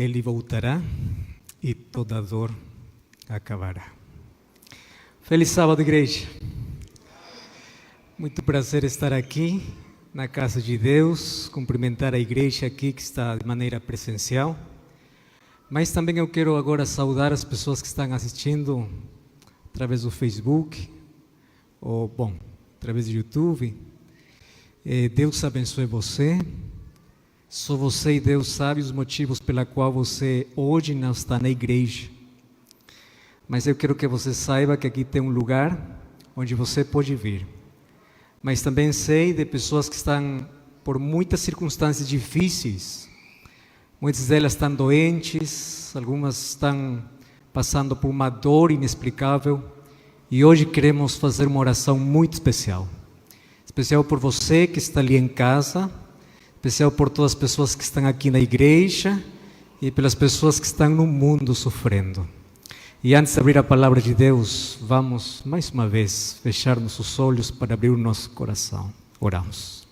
Ele voltará e toda dor acabará. Feliz sábado, igreja. Muito prazer estar aqui na casa de Deus, cumprimentar a igreja aqui que está de maneira presencial. Mas também eu quero agora saudar as pessoas que estão assistindo através do Facebook, ou, através do YouTube. Deus abençoe você. Só você e Deus sabe os motivos pela qual você hoje não está na igreja. Mas eu quero que você saiba que aqui tem um lugar onde você pode vir. Mas também sei de pessoas que estão por muitas circunstâncias difíceis. Muitas delas estão doentes, algumas estão passando por uma dor inexplicável. E hoje queremos fazer uma oração muito especial. Especial por você que está ali em casa, especial por todas as pessoas que estão aqui na igreja e pelas pessoas que estão no mundo sofrendo. E antes de abrir a palavra de Deus, vamos mais uma vez fechar nossos olhos para abrir o nosso coração. Oramos.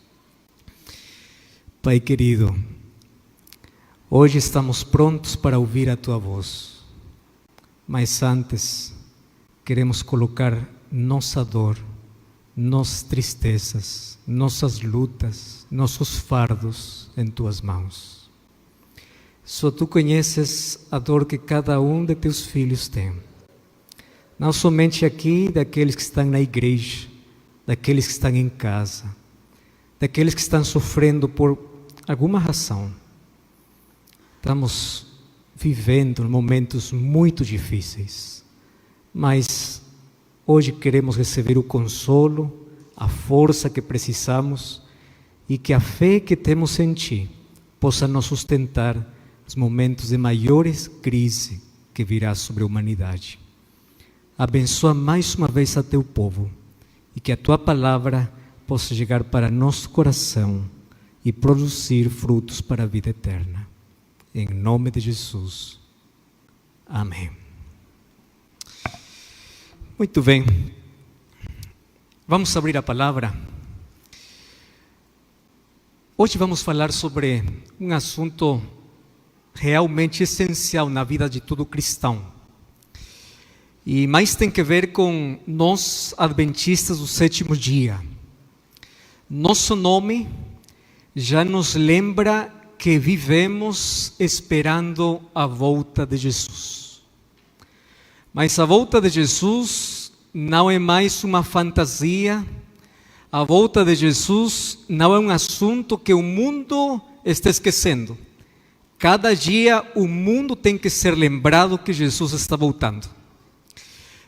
Pai querido, hoje estamos prontos para ouvir a Tua voz, mas antes queremos colocar nossa dor, nossas tristezas, nossas lutas, nossos fardos em Tuas mãos. Só Tu conheces a dor que cada um de Teus filhos tem. Não somente aqui, daqueles que estão na igreja, daqueles que estão em casa, daqueles que estão sofrendo por alguma razão. Estamos vivendo momentos muito difíceis, mas hoje queremos receber o consolo, a força que precisamos e que a fé que temos em Ti possa nos sustentar nos momentos de maiores crise que virá sobre a humanidade. Abençoa mais uma vez a Teu povo e que a Tua palavra possa chegar para nosso coração e produzir frutos para a vida eterna. Em nome de Jesus. Amém. Muito bem. Vamos abrir a palavra. Hoje vamos falar sobre um assunto realmente essencial na vida de todo cristão. E mais tem que ver com nós, adventistas do sétimo dia. Nosso nome já nos lembra que vivemos esperando a volta de Jesus. Mas a volta de Jesus não é mais uma fantasia. A volta de Jesus não é um assunto que o mundo está esquecendo. Cada dia o mundo tem que ser lembrado que Jesus está voltando.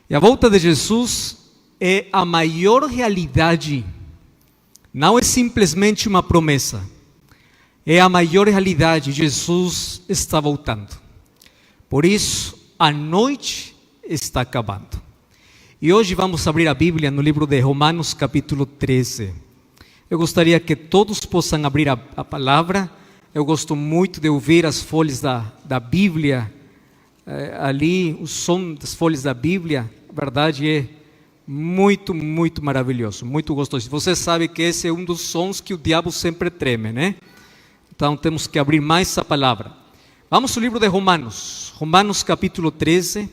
E a volta de Jesus é a maior realidade. Não é simplesmente uma promessa. É a maior realidade. Jesus está voltando. Por isso, a noite está acabando. E hoje vamos abrir a Bíblia no livro de Romanos, capítulo 13. Eu gostaria que todos possam abrir a palavra. Eu gosto muito de ouvir as folhas da Bíblia, ali o som das folhas da Bíblia, a verdade é muito, muito maravilhoso, muito gostoso. Você sabe que esse é um dos sons que o diabo sempre treme, né? Então temos que abrir mais a palavra. Vamos ao livro de Romanos, Romanos capítulo 13,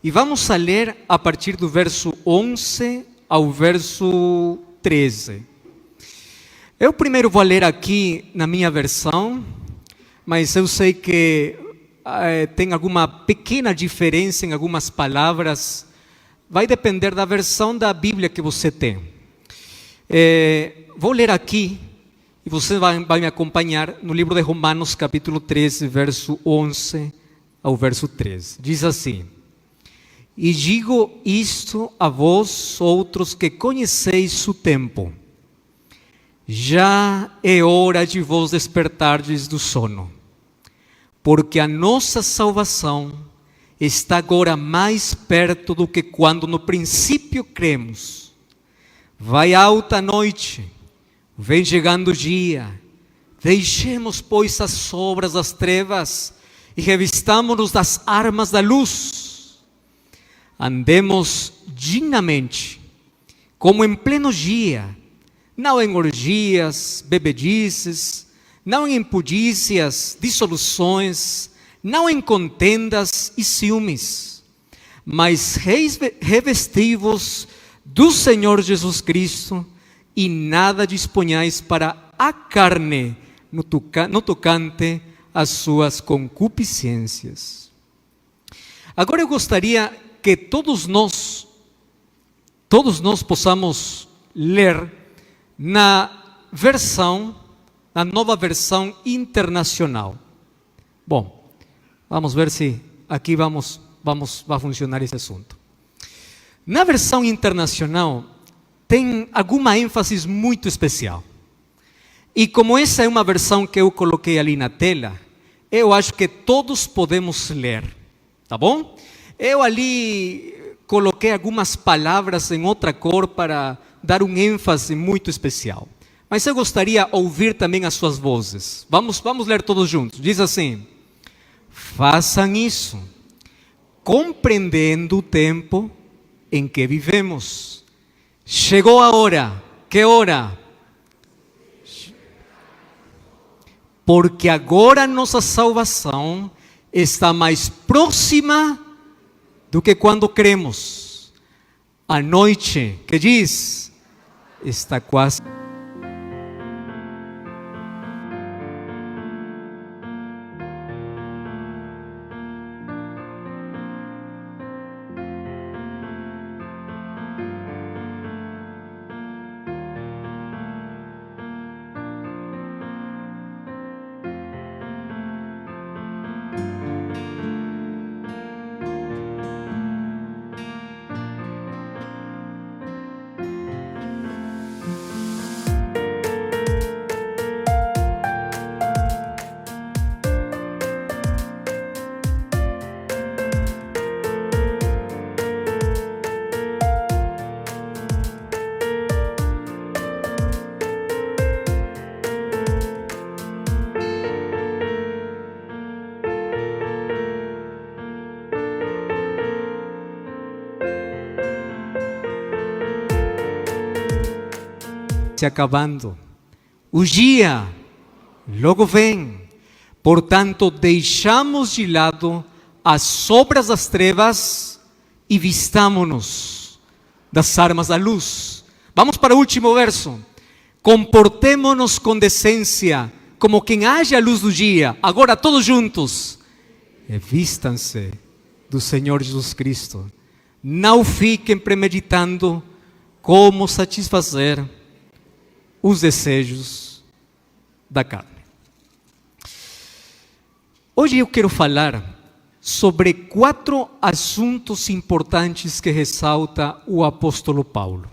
e vamos a ler a partir do verso 11 ao verso 13. Eu primeiro vou ler aqui na minha versão, mas eu sei que tem alguma pequena diferença em algumas palavras. Vai depender da versão da Bíblia que você tem. Vou ler aqui e você vai me acompanhar no livro de Romanos, capítulo 13, verso 11 ao verso 13. Diz assim: E digo isto a vós outros que conheceis o tempo. Já é hora de vos despertardes do sono, porque a nossa salvação está agora mais perto do que quando no princípio cremos. Vai alta a noite, vem chegando o dia. Deixemos, pois, as obras das trevas e revistamo-nos das armas da luz. Andemos dignamente, como em pleno dia, não em orgias, bebedices, não em impudícias, dissoluções, não em contendas e ciúmes, mas revesti-vos do Senhor Jesus Cristo, e nada disponhais para a carne no tocante às suas concupiscências. Agora eu gostaria que todos nós possamos ler na nova versão internacional. Bom, vamos ver se aqui vai funcionar esse assunto. Na versão internacional tem alguma ênfase muito especial. E como essa é uma versão que eu coloquei ali na tela, eu acho que todos podemos ler, tá bom? Eu ali coloquei algumas palavras em outra cor para dar um ênfase muito especial. Mas eu gostaria de ouvir também as suas vozes. Vamos ler todos juntos. Diz assim: façam isso, compreendendo o tempo em que vivemos. Chegou a hora. Que hora? Porque agora nossa salvação está mais próxima do que quando cremos. A noite, que diz, está quase. Se acabando, o dia logo vem, portanto deixamos de lado as obras das trevas e vistamo-nos das armas da luz. Vamos para o último verso. Comportemo-nos com decência, como quem age à luz do dia. Agora todos juntos, revistam-se do Senhor Jesus Cristo. Não fiquem premeditando como satisfazer os desejos da carne. Hoje eu quero falar sobre 4 assuntos importantes que ressalta o apóstolo Paulo.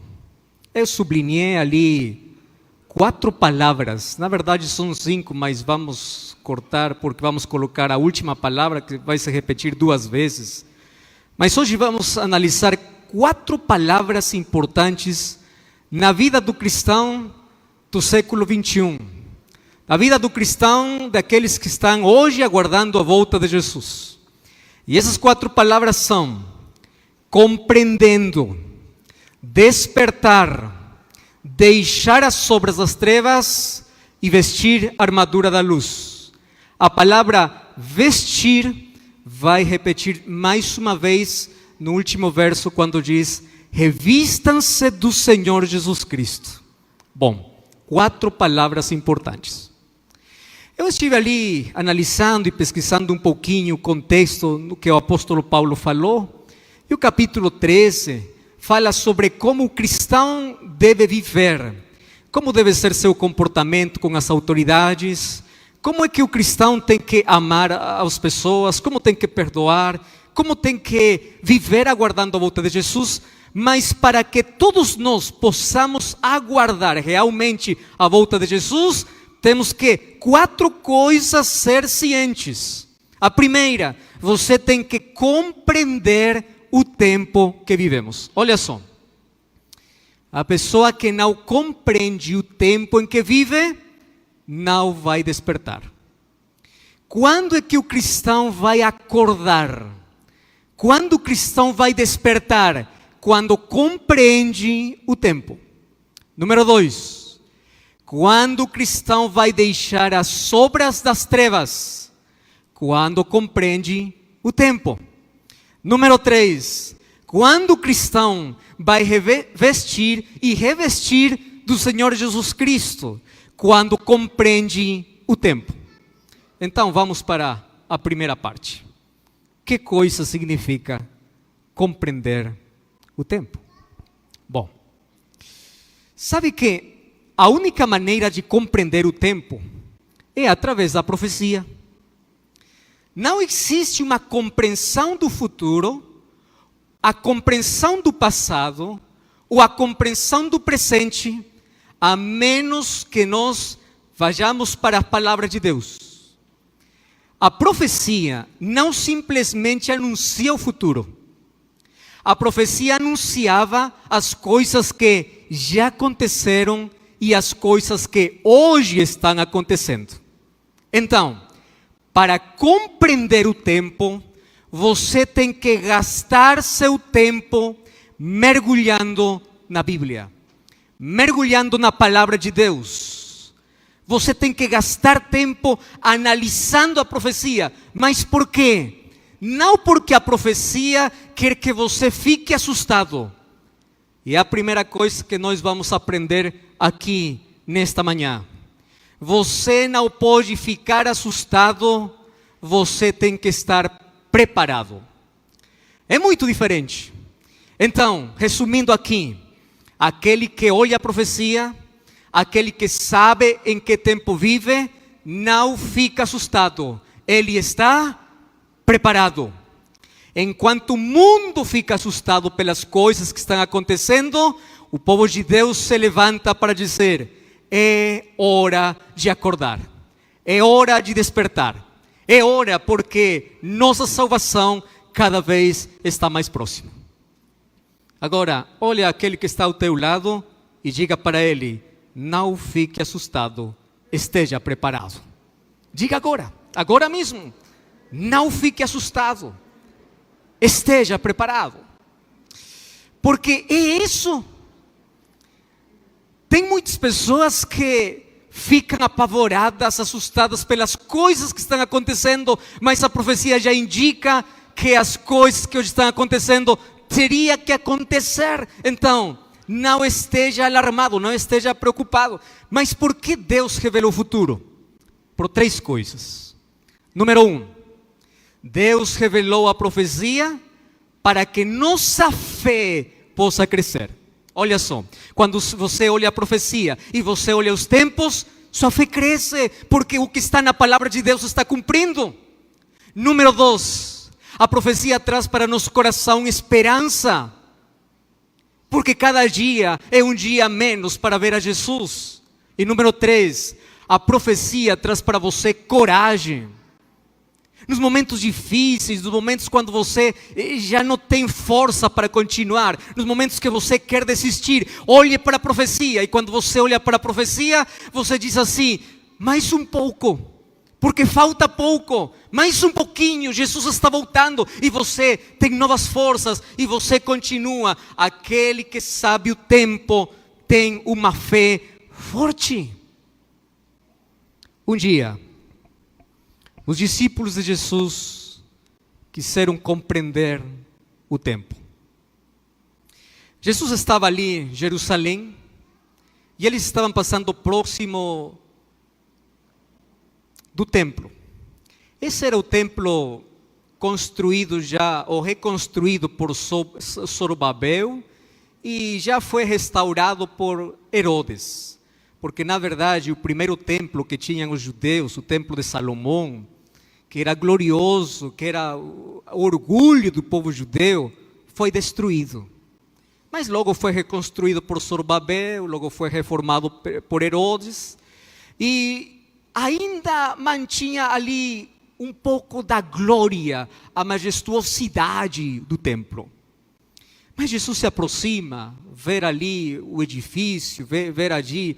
Eu sublinhei ali 4 palavras, na verdade são 5, mas vamos cortar porque vamos colocar a última palavra que vai se repetir 2 vezes. Mas hoje vamos analisar 4 palavras importantes na vida do cristão do século 21, a vida do cristão, daqueles que estão hoje aguardando a volta de Jesus. E essas 4 palavras são: compreendendo, despertar, deixar as obras das trevas e vestir a armadura da luz. A palavra vestir vai repetir mais uma vez no último verso, quando diz: revistam-se do Senhor Jesus Cristo. Bom, 4 palavras importantes. Eu estive ali analisando e pesquisando um pouquinho o contexto no que o apóstolo Paulo falou, e o capítulo 13 fala sobre como o cristão deve viver, como deve ser seu comportamento com as autoridades, como é que o cristão tem que amar as pessoas, como tem que perdoar, como tem que viver aguardando a volta de Jesus. Mas para que todos nós possamos aguardar realmente a volta de Jesus, temos que 4 coisas ser cientes. A primeira, você tem que compreender o tempo que vivemos. Olha só, a pessoa que não compreende o tempo em que vive, não vai despertar. Quando é que o cristão vai acordar? Quando o cristão vai despertar? Quando compreende o tempo. Número 2, quando o cristão vai deixar as obras das trevas? quando compreende o tempo. Número 3, quando o cristão vai vestir e revestir do Senhor Jesus Cristo, quando compreende o tempo. Então vamos para a primeira parte. Que coisa significa compreender o tempo? Bom, sabe que a única maneira de compreender o tempo é através da profecia. Não existe uma compreensão do futuro, a compreensão do passado ou a compreensão do presente, a menos que nós vayamos para a palavra de Deus. A profecia não simplesmente anuncia o futuro. A profecia anunciava as coisas que já aconteceram e as coisas que hoje estão acontecendo. Então, para compreender o tempo, você tem que gastar seu tempo mergulhando na Bíblia, mergulhando na palavra de Deus. Você tem que gastar tempo analisando a profecia. Mas por quê? Não porque a profecia quer que você fique assustado. E é a primeira coisa que nós vamos aprender aqui nesta manhã. Você não pode ficar assustado, você tem que estar preparado. É muito diferente. Então, resumindo aqui, aquele que olha a profecia, aquele que sabe em que tempo vive, não fica assustado, ele está preparado. Enquanto o mundo fica assustado pelas coisas que estão acontecendo, o povo de Deus se levanta para dizer: é hora de acordar, é hora de despertar, é hora porque nossa salvação cada vez está mais próxima. Agora, olha aquele que está ao teu lado e diga para ele: não fique assustado, esteja preparado. Diga agora mesmo, não fique assustado, esteja preparado. Porque é isso. Tem muitas pessoas que ficam apavoradas, assustadas pelas coisas que estão acontecendo, mas a profecia já indica que as coisas que hoje estão acontecendo teria que acontecer. Então, não esteja alarmado, não esteja preocupado. Mas por que Deus revelou o futuro? Por 3 coisas. Número 1, Deus revelou a profecia para que nossa fé possa crescer. Olha só, quando você olha a profecia e você olha os tempos, sua fé cresce, porque o que está na palavra de Deus está cumprindo. Número 2, a profecia traz para nosso coração esperança, porque cada dia é um dia menos para ver a Jesus. E número 3, a profecia traz para você coragem. Nos momentos difíceis, nos momentos quando você já não tem força para continuar, nos momentos que você quer desistir, olhe para a profecia. E quando você olha para a profecia, você diz assim: mais um pouco, porque falta pouco, mais um pouquinho, Jesus está voltando. E você tem novas forças e você continua. Aquele que sabe o tempo tem uma fé forte. Um dia, os discípulos de Jesus quiseram compreender o tempo. Jesus estava ali em Jerusalém e eles estavam passando próximo do templo. Esse era o templo construído já, ou reconstruído por Zorobabel, e já foi restaurado por Herodes. Porque na verdade o primeiro templo que tinham os judeus, o templo de Salomão, que era glorioso, que era o orgulho do povo judeu, foi destruído. Mas logo foi reconstruído por Zorobabel, logo foi reformado por Herodes, e ainda mantinha ali um pouco da glória, a majestuosidade do templo. Mas Jesus se aproxima, ver ali o edifício, ver ali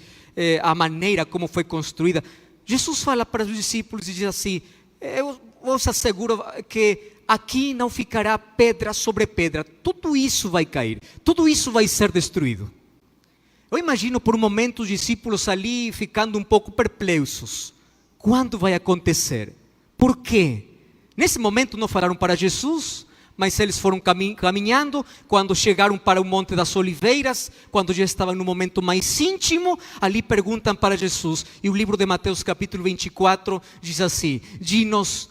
a maneira como foi construída. Jesus fala para os discípulos e diz assim: eu vos asseguro que aqui não ficará pedra sobre pedra, tudo isso vai cair, tudo isso vai ser destruído. Eu imagino por um momento os discípulos ali ficando um pouco perplexos. Quando vai acontecer? Por quê? Nesse momento não falaram para Jesus, mas eles foram caminhando. Quando chegaram para o Monte das Oliveiras, quando já estavam no momento mais íntimo, ali perguntam para Jesus. E o livro de Mateus capítulo 24 diz assim: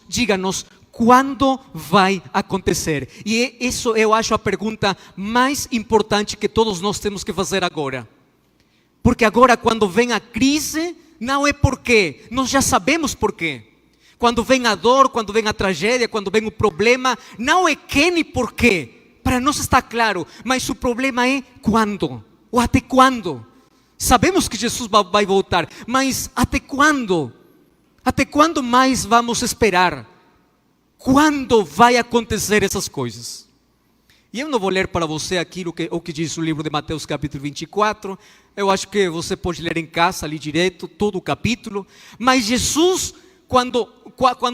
diga-nos quando vai acontecer. E isso eu acho a pergunta mais importante que todos nós temos que fazer agora. Porque agora, quando vem a crise, não é porquê, nós já sabemos porquê. Quando vem a dor, quando vem a tragédia, quando vem o problema, não é quem e porquê. Para nós está claro, mas o problema é quando, ou até quando. Sabemos que Jesus vai voltar, mas até quando? Até quando mais vamos esperar? Quando vai acontecer essas coisas? E eu não vou ler para você aquilo que diz o livro de Mateus capítulo 24. Eu acho que você pode ler em casa ali direto, todo o capítulo. Mas Jesus, quando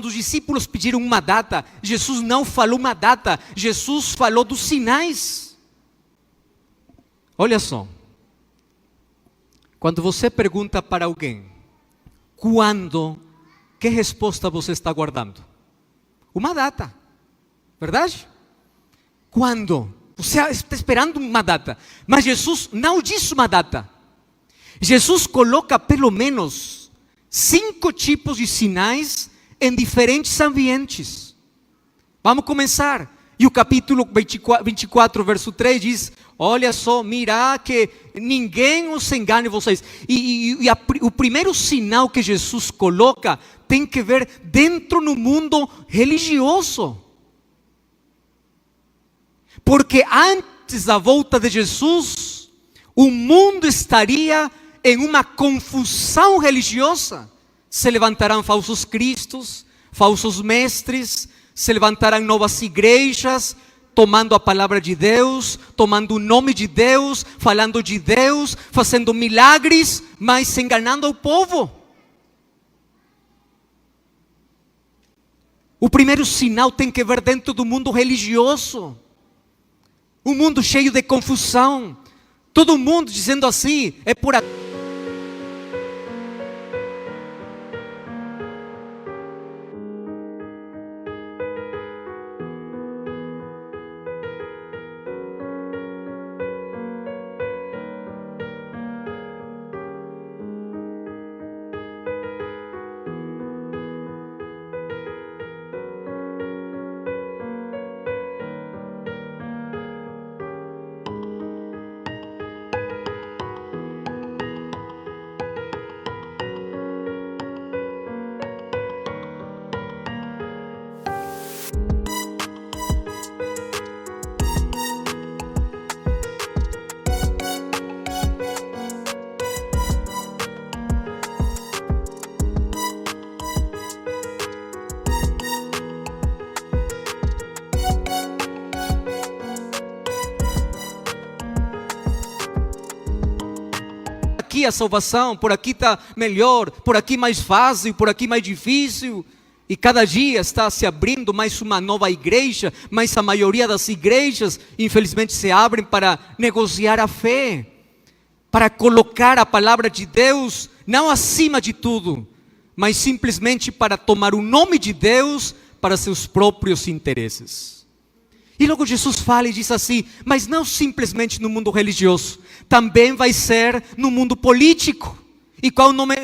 os discípulos pediram uma data, Jesus não falou uma data, Jesus falou dos sinais. Olha só, quando você pergunta para alguém, quando, que resposta você está aguardando? Uma data, verdade? Quando? Você está esperando uma data, mas Jesus não diz uma data. Jesus coloca pelo menos 5 tipos de sinais em diferentes ambientes. Vamos começar. E o capítulo 24, verso 3 diz: olha só, mira que ninguém os engane vocês. O primeiro sinal que Jesus coloca tem que ver dentro no mundo religioso. Porque antes da volta de Jesus, o mundo estaria em uma confusão religiosa. Se levantarão falsos cristos, falsos mestres, se levantarão novas igrejas, tomando a palavra de Deus, tomando o nome de Deus, falando de Deus, fazendo milagres, mas enganando o povo. O primeiro sinal tem que ver dentro do mundo religioso. Um mundo cheio de confusão. Todo mundo dizendo assim, é por aqui. Aqui a salvação, por aqui está melhor, por aqui mais fácil, por aqui mais difícil. E cada dia está se abrindo mais uma nova igreja, mas a maioria das igrejas, infelizmente, se abrem para negociar a fé, para colocar a palavra de Deus, não acima de tudo, mas simplesmente para tomar o nome de Deus para seus próprios interesses. E logo Jesus fala e diz assim, mas não simplesmente no mundo religioso, também vai ser no mundo político. E qual nome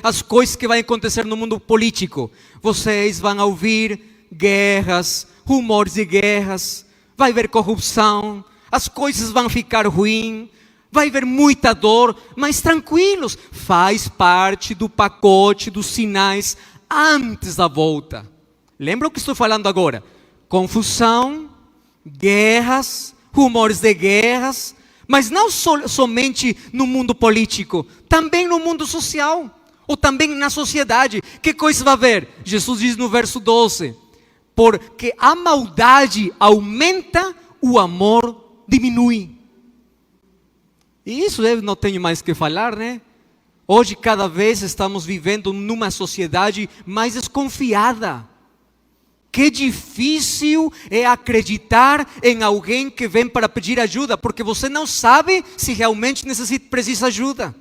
as coisas que vão acontecer no mundo político? Vocês vão ouvir guerras, rumores de guerras, vai haver corrupção, as coisas vão ficar ruins, vai haver muita dor, mas tranquilos, faz parte do pacote dos sinais antes da volta. Lembra o que estou falando agora? Confusão, guerras, rumores de guerras, mas não somente no mundo político, também no mundo social, ou também na sociedade. Que coisa vai haver? Jesus diz no verso 12, porque a maldade aumenta, o amor diminui. E isso eu não tenho mais que falar, né? Hoje cada vez estamos vivendo numa sociedade mais desconfiada. Que difícil é acreditar em alguém que vem para pedir ajuda, porque você não sabe se realmente precisa ajuda.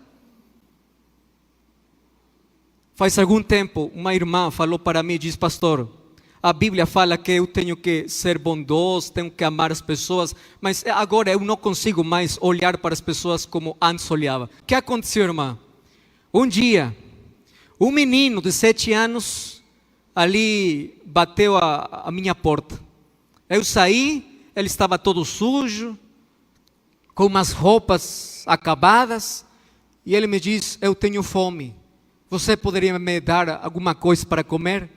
Faz algum tempo, uma irmã falou para mim e disse, pastor, A Bíblia fala que eu tenho que ser bondoso, tenho que amar as pessoas, mas agora eu não consigo mais olhar para as pessoas como antes olhava. O que aconteceu, irmã? Um dia, um menino de 7 anos ali bateu a minha porta. Eu saí, ele estava todo sujo, com umas roupas acabadas, e ele me diz: eu tenho fome, você poderia me dar alguma coisa para comer?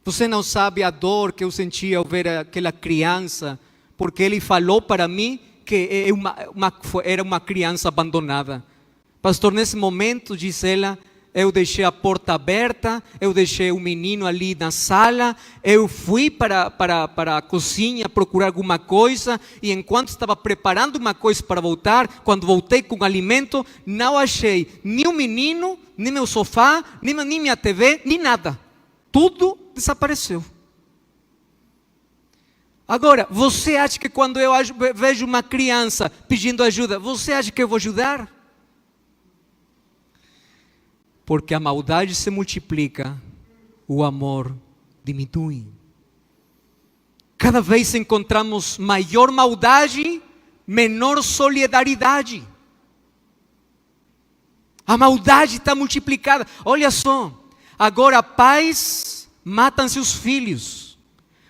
Você não sabe a dor que eu sentia ao ver aquela criança, porque ele falou para mim que era uma criança abandonada. Pastor, nesse momento, diz ela, eu deixei a porta aberta, eu deixei o menino ali na sala, eu fui para a cozinha procurar alguma coisa, e enquanto estava preparando uma coisa para voltar, quando voltei com o alimento, não achei nem o menino, nem meu sofá, nem minha TV, nem nada. Tudo desapareceu. Agora, você acha que quando eu vejo uma criança pedindo ajuda, você acha que eu vou ajudar? Porque a maldade se multiplica, o amor diminui. Cada vez encontramos maior maldade, menor solidariedade. A maldade está multiplicada. Olha só. Agora pais matam seus filhos,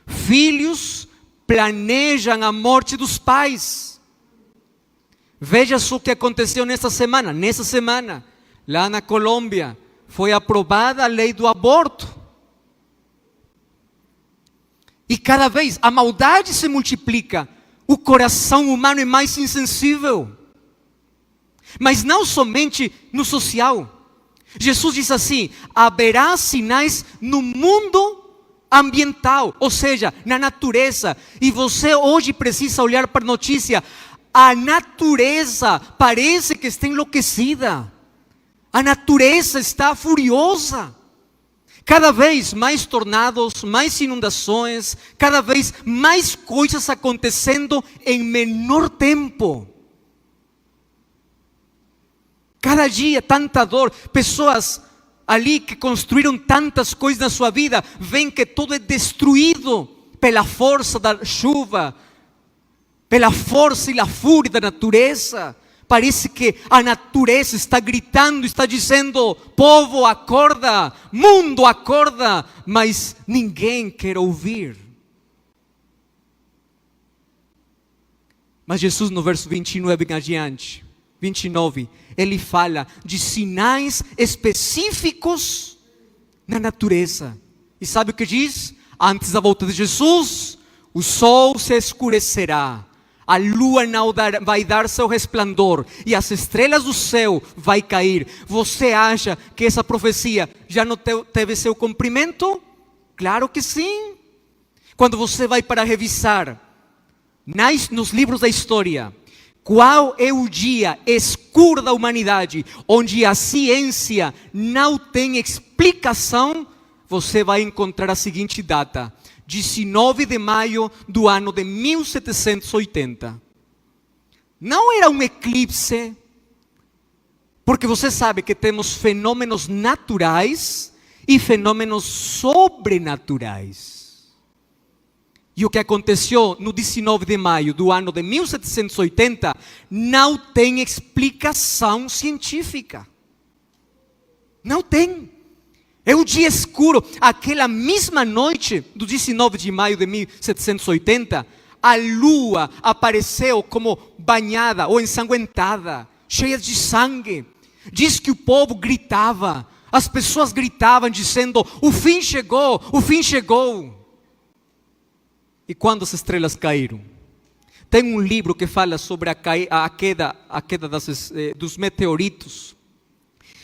filhos planejam a morte dos pais. Veja só o que aconteceu nessa semana. Nessa semana, lá na Colômbia, foi aprovada a lei do aborto. E cada vez a maldade se multiplica, o coração humano é mais insensível. Mas não somente no social. Jesus diz assim: haverá sinais no mundo ambiental, ou seja, na natureza. E você hoje precisa olhar para a notícia. A natureza parece que está enlouquecida. A natureza está furiosa. Cada vez mais tornados, mais inundações, cada vez mais coisas acontecendo em menor tempo. Cada dia tanta dor, pessoas ali que construíram tantas coisas na sua vida, veem que tudo é destruído pela força da chuva, pela força e a fúria da natureza. Parece que a natureza está gritando, está dizendo: povo, acorda, mundo, acorda, mas ninguém quer ouvir. Mas Jesus no verso 29 em adiante, 29, ele fala de sinais específicos na natureza. E sabe o que diz? Antes da volta de Jesus, o sol se escurecerá, a lua não vai dar seu resplandor, e as estrelas do céu vai cair. Você acha que essa profecia já não teve seu cumprimento? Claro que sim. Quando você vai para revisar nos livros da história, qual é o dia escuro da humanidade, onde a ciência não tem explicação, você vai encontrar a seguinte data: 19 de maio do ano de 1780. Não era um eclipse, porque você sabe que temos fenômenos naturais e fenômenos sobrenaturais. E o que aconteceu no 19 de maio do ano de 1780 não tem explicação científica. Não tem. É um dia escuro. Aquela mesma noite do 19 de maio de 1780, a lua apareceu como banhada ou ensanguentada, cheia de sangue. Diz que o povo gritava, as pessoas gritavam dizendo: o fim chegou, o fim chegou. E quando as estrelas caíram? Tem um livro que fala sobre a queda dos meteoritos.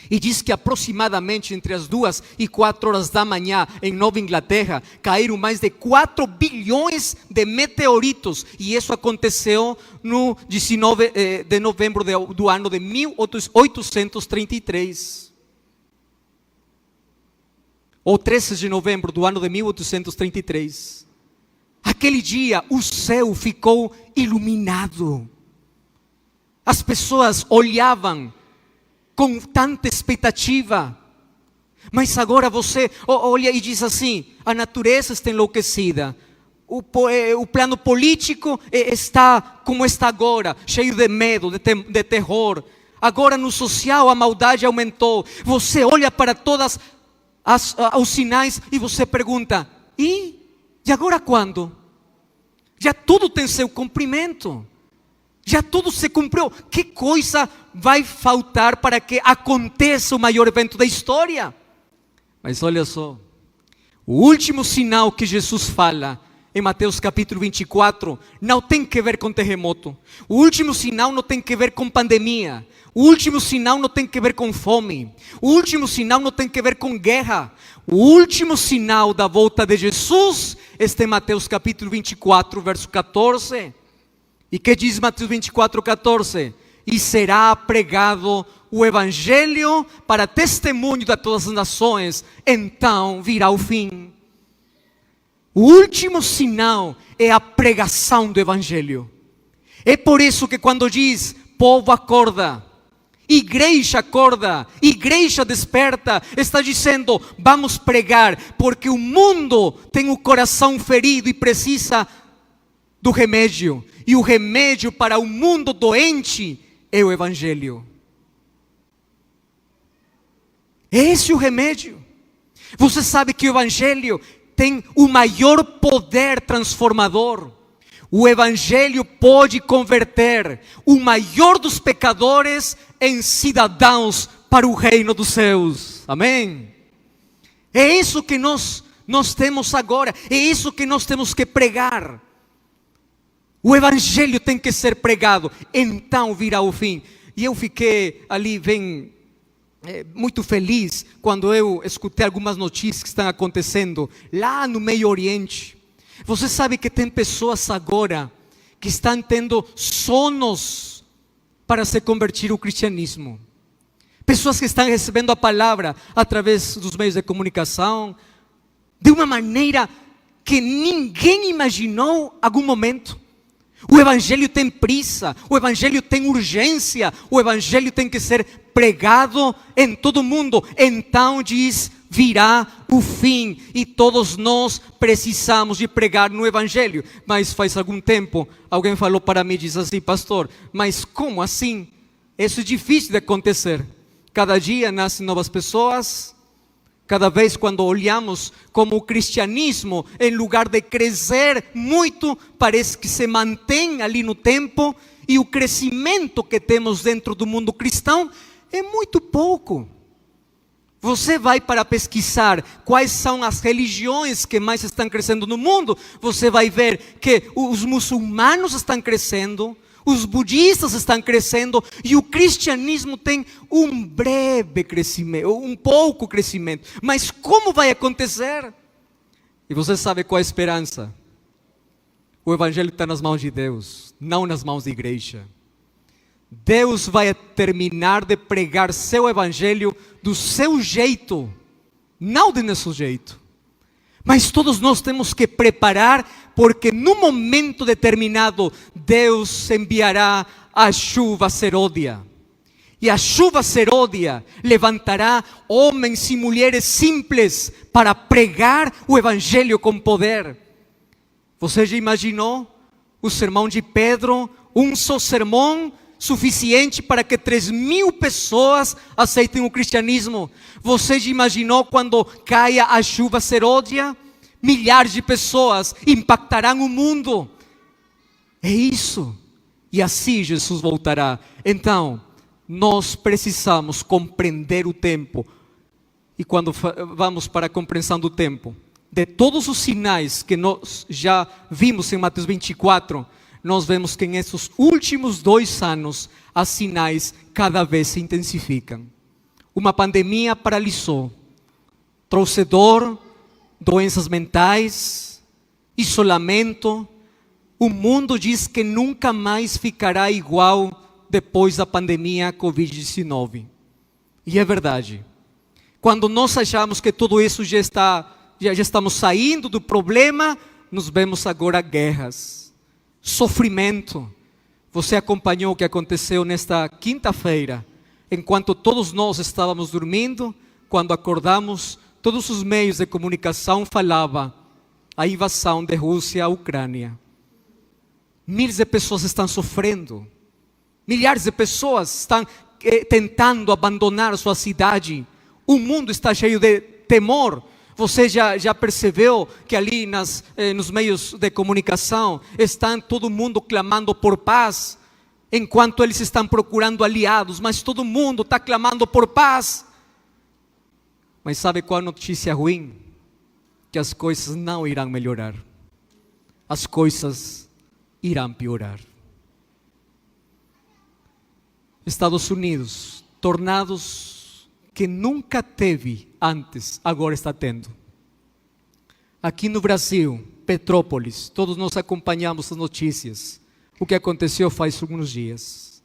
E diz que aproximadamente entre as 2 e 4 horas da manhã, em Nova Inglaterra, caíram mais de 4 bilhões de meteoritos. E isso aconteceu no 19 de novembro do ano de 1833. Ou 13 de novembro do ano de 1833. Aquele dia o céu ficou iluminado. As pessoas olhavam com tanta expectativa. Mas agora você olha e diz assim: a natureza está enlouquecida, o plano político está como está agora, cheio de medo, de terror. Agora no social a maldade aumentou. Você olha para todos os sinais e você pergunta: e agora quando? Já tudo tem seu cumprimento. Já tudo se cumpriu. Que coisa vai faltar para que aconteça o maior evento da história? Mas olha só, o último sinal que Jesus fala em Mateus capítulo 24 não tem que ver com terremoto. O último sinal não tem que ver com pandemia. O último sinal não tem que ver com fome. O último sinal não tem que ver com guerra. O último sinal da volta de Jesus está em Mateus capítulo 24, verso 14. E que diz Mateus 24, 14? E será pregado o Evangelho para testemunho de todas as nações, então virá o fim. O último sinal é a pregação do Evangelho. É por isso que quando diz, povo acorda, igreja desperta, está dizendo, vamos pregar, porque o mundo tem o coração ferido e precisa do remédio. E o remédio para o mundo doente é o Evangelho. Esse é o remédio. Você sabe que o Evangelho tem o maior poder transformador. O Evangelho pode converter o maior dos pecadores em cidadãos para o reino dos céus. Amém? É isso que nós temos agora. É isso que nós temos que pregar. O Evangelho tem que ser pregado, então virá o fim. E eu fiquei ali muito feliz quando eu escutei algumas notícias que estão acontecendo lá no Meio Oriente. Você sabe que tem pessoas agora que estão tendo sonhos para se convertir ao cristianismo. Pessoas que estão recebendo a palavra através dos meios de comunicação, de uma maneira que ninguém imaginou em algum momento. O Evangelho tem pressa, o Evangelho tem urgência, o Evangelho tem que ser pregado em todo o mundo. Então diz, virá o fim e todos nós precisamos de pregar no Evangelho. Mas faz algum tempo, alguém falou para mim, diz assim, pastor, mas como assim? Isso é difícil de acontecer. Cada dia nascem novas pessoas. Cada vez quando olhamos como o cristianismo, em lugar de crescer muito, parece que se mantém ali no tempo, e o crescimento que temos dentro do mundo cristão é muito pouco. Você vai para pesquisar quais são as religiões que mais estão crescendo no mundo, você vai ver que os muçulmanos estão crescendo, os budistas estão crescendo e o cristianismo tem um breve crescimento, um pouco crescimento. Mas como vai acontecer? E você sabe qual é a esperança? O Evangelho está nas mãos de Deus, não nas mãos da igreja. Deus vai terminar de pregar seu Evangelho do seu jeito, não do nosso jeito. Mas todos nós temos que preparar, porque no momento determinado, Deus enviará a chuva seródia. E a chuva seródia levantará homens e mulheres simples para pregar o Evangelho com poder. Você já imaginou o sermão de Pedro? Um só sermão suficiente para que 3.000 pessoas aceitem o cristianismo. Você já imaginou quando caia a chuva seródia? Milhares de pessoas impactarão o mundo. É isso. E assim Jesus voltará. Então, nós precisamos compreender o tempo. E quando vamos para a compreensão do tempo, de todos os sinais que nós já vimos em Mateus 24, nós vemos que nesses últimos 2 anos, os sinais cada vez se intensificam. Uma pandemia paralisou, trouxe dor, doenças mentais, isolamento. O mundo diz que nunca mais ficará igual depois da pandemia Covid-19. E é verdade. Quando nós achamos que tudo isso já estamos saindo do problema, nos vemos agora guerras, sofrimento. Você acompanhou o que aconteceu nesta quinta-feira, enquanto todos nós estávamos dormindo, quando acordamos, todos os meios de comunicação falavam a invasão da Rússia à Ucrânia. Milhares de pessoas estão sofrendo. Milhares de pessoas estão tentando abandonar sua cidade. O mundo está cheio de temor. Você já percebeu que ali nos meios de comunicação está todo mundo clamando por paz, enquanto eles estão procurando aliados, mas todo mundo está clamando por paz. Mas sabe qual a notícia ruim? Que as coisas não irão melhorar. As coisas irão piorar. Estados Unidos, tornados que nunca teve antes, agora está tendo. Aqui no Brasil, Petrópolis, todos nós acompanhamos as notícias. O que aconteceu faz alguns dias.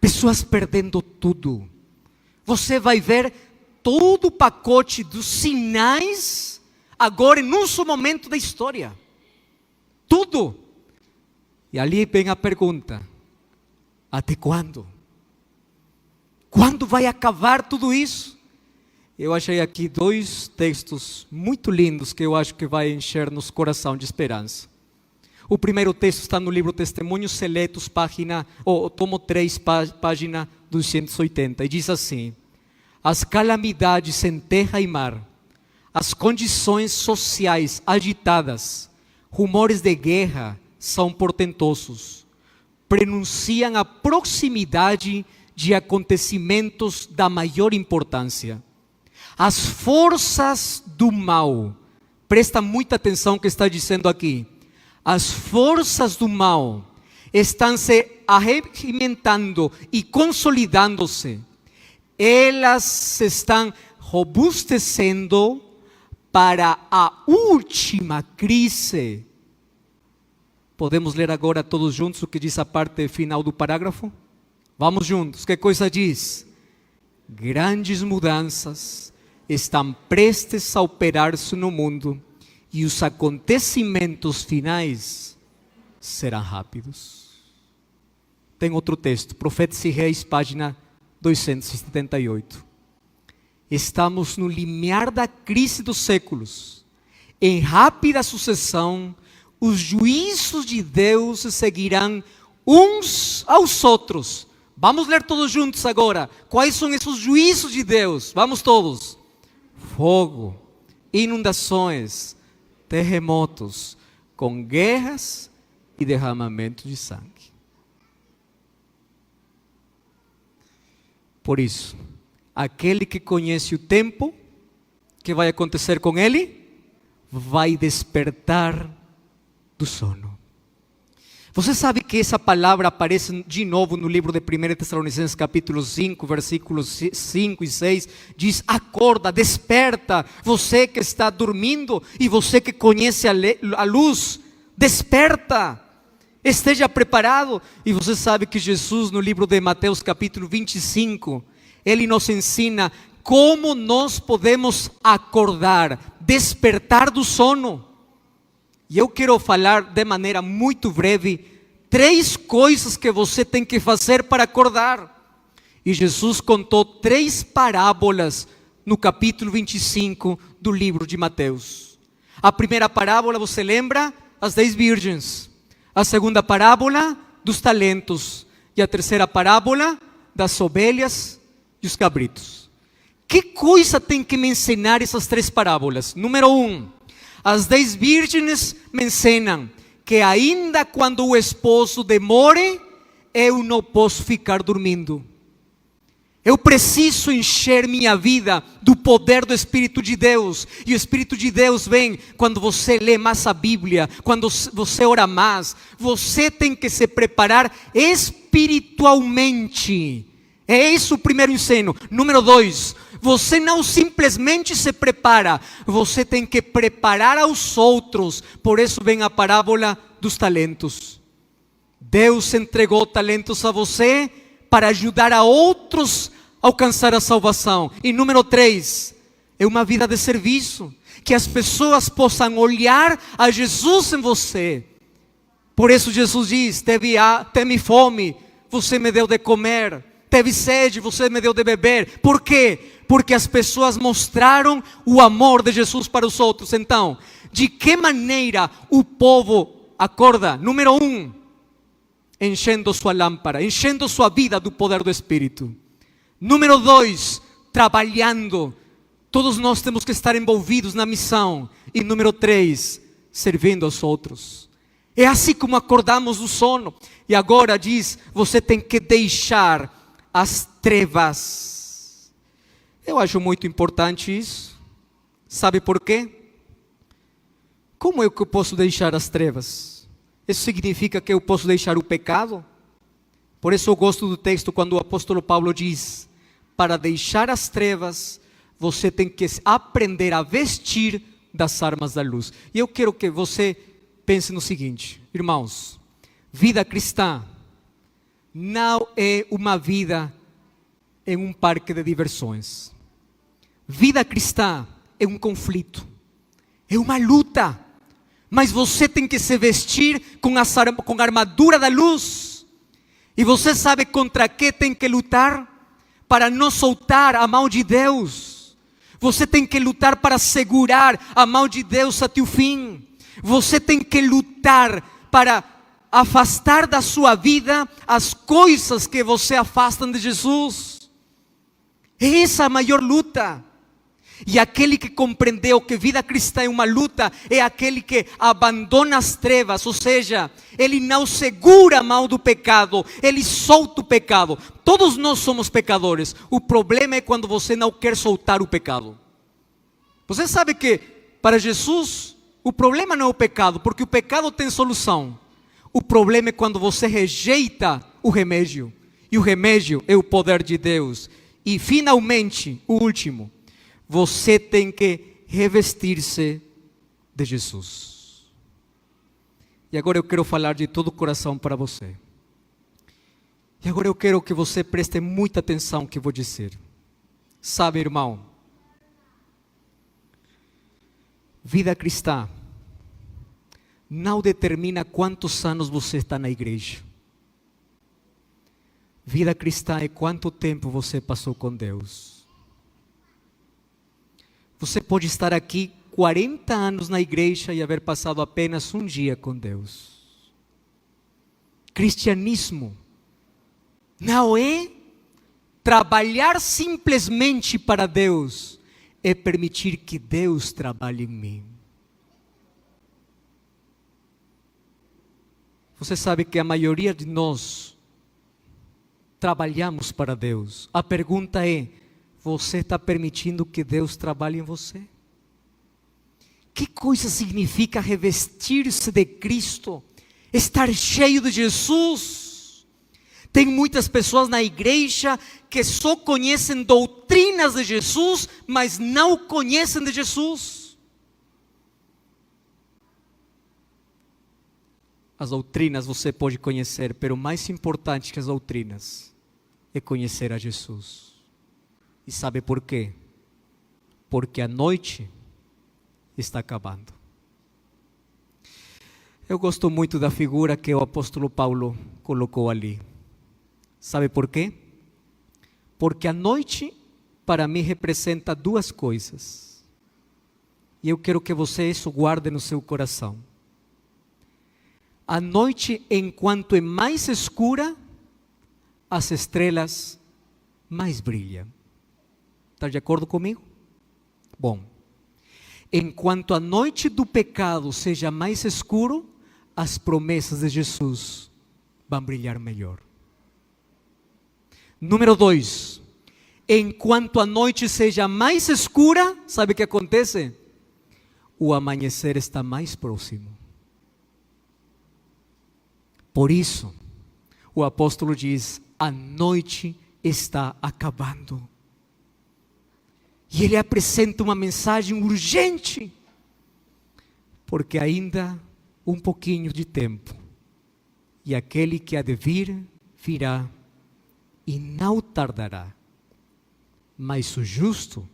Pessoas perdendo tudo. Você vai ver todo o pacote dos sinais agora em um só momento da história. Tudo. E ali vem a pergunta: até quando? Quando vai acabar tudo isso? Eu achei aqui 2 textos muito lindos que eu acho que vai encher nos coração de esperança. O primeiro texto está no livro Testemunhos Seletos, tomo 3, página 280, e diz assim: as calamidades em terra e mar, as condições sociais agitadas, rumores de guerra são portentosos, prenunciam a proximidade de acontecimentos da maior importância. As forças do mal, presta muita atenção no que está dizendo aqui, as forças do mal estão se arregimentando e consolidando-se. Elas se estão robustecendo para a última crise. Podemos ler agora todos juntos o que diz a parte final do parágrafo? Vamos juntos, que coisa diz? Grandes mudanças estão prestes a operar-se no mundo e os acontecimentos finais serão rápidos. Tem outro texto, Profetas e Reis, página 278. Estamos no limiar da crise dos séculos. Em rápida sucessão, os juízos de Deus se seguirão uns aos outros. Vamos ler todos juntos agora. Quais são esses juízos de Deus? Vamos todos. Fogo, inundações, terremotos, com guerras e derramamento de sangue. Por isso, aquele que conhece o tempo, o que vai acontecer com ele? Vai despertar do sono. Você sabe que essa palavra aparece de novo no livro de 1 Tessalonicenses capítulo 5, versículos 5 e 6, diz: acorda, desperta, você que está dormindo e você que conhece a luz, desperta, esteja preparado. E você sabe que Jesus, no livro de Mateus capítulo 25, ele nos ensina como nós podemos acordar, despertar do sono. E eu quero falar de maneira muito breve 3 coisas que você tem que fazer para acordar. E Jesus contou 3 parábolas no capítulo 25 do livro de Mateus. A primeira parábola, você lembra? As 10 virgens. A segunda parábola, dos talentos. E a terceira parábola, das ovelhas e os cabritos. Que coisa tem que me ensinar essas 3 parábolas? Número 1. As 10 virgens me ensinam que ainda quando o esposo demore, eu não posso ficar dormindo. Eu preciso encher minha vida do poder do Espírito de Deus. E o Espírito de Deus vem quando você lê mais a Bíblia, quando você ora mais. Você tem que se preparar espiritualmente. É esse o primeiro ensino. Número 2, você não simplesmente se prepara, você tem que preparar aos outros. Por isso vem a parábola dos talentos. Deus entregou talentos a você para ajudar a outros a alcançar a salvação. E número 3, é uma vida de serviço, que as pessoas possam olhar a Jesus em você. Por isso Jesus diz: teve fome, você me deu de comer. Teve sede, você me deu de beber. Por quê? Porque as pessoas mostraram o amor de Jesus para os outros. Então, de que maneira o povo acorda? Número 1, enchendo sua lâmpada, enchendo sua vida do poder do Espírito. Número 2, trabalhando. Todos nós temos que estar envolvidos na missão. E número 3, servindo aos outros. É assim como acordamos do sono. E agora diz, você tem que deixar as trevas. Eu acho muito importante isso. Sabe por quê? Como é que eu posso deixar as trevas? Isso significa que eu posso deixar o pecado? Por isso eu gosto do texto quando o apóstolo Paulo diz, para deixar as trevas, você tem que aprender a vestir das armas da luz. E eu quero que você pense no seguinte, irmãos, vida cristã não é uma vida em um parque de diversões. Vida cristã é um conflito, é uma luta, mas você tem que se vestir com a armadura da luz. E você sabe contra que tem que lutar? Para não soltar a mão de Deus. Você tem que lutar para segurar a mão de Deus até o fim. Você tem que lutar para afastar da sua vida as coisas que você afastam de Jesus. Essa é a maior luta. E aquele que compreendeu que vida cristã é uma luta, é aquele que abandona as trevas, ou seja, ele não segura a mão do pecado, ele solta o pecado. Todos nós somos pecadores, o problema é quando você não quer soltar o pecado. Você sabe que para Jesus, o problema não é o pecado, porque o pecado tem solução. O problema é quando você rejeita o remédio, e o remédio é o poder de Deus. E finalmente, o último, você tem que revestir-se de Jesus. E agora eu quero falar de todo o coração para você. E agora eu quero que você preste muita atenção no que vou dizer. Sabe, irmão, vida cristã não determina quantos anos você está na igreja. Vida cristã é quanto tempo você passou com Deus. Você pode estar aqui 40 anos na igreja e haver passado apenas um dia com Deus. Cristianismo não é trabalhar simplesmente para Deus, é permitir que Deus trabalhe em mim. Você sabe que a maioria de nós trabalhamos para Deus. A pergunta é, você está permitindo que Deus trabalhe em você? Que coisa significa revestir-se de Cristo? Estar cheio de Jesus? Tem muitas pessoas na igreja que só conhecem doutrinas de Jesus, mas não conhecem de Jesus. As doutrinas você pode conhecer, mas o mais importante que as doutrinas é conhecer a Jesus. E sabe por quê? Porque a noite está acabando. Eu gosto muito da figura que o apóstolo Paulo colocou ali. Sabe por quê? Porque a noite para mim representa duas coisas. E eu quero que você isso guarde no seu coração. A noite, enquanto é mais escura, as estrelas mais brilham. Está de acordo comigo? Bom, enquanto a noite do pecado seja mais escuro, as promessas de Jesus vão brilhar melhor. Número 2, enquanto a noite seja mais escura, sabe o que acontece? O amanhecer está mais próximo. Por isso, o apóstolo diz, a noite está acabando. E ele apresenta uma mensagem urgente, porque ainda um pouquinho de tempo, e aquele que há de vir, virá, e não tardará, mas o justo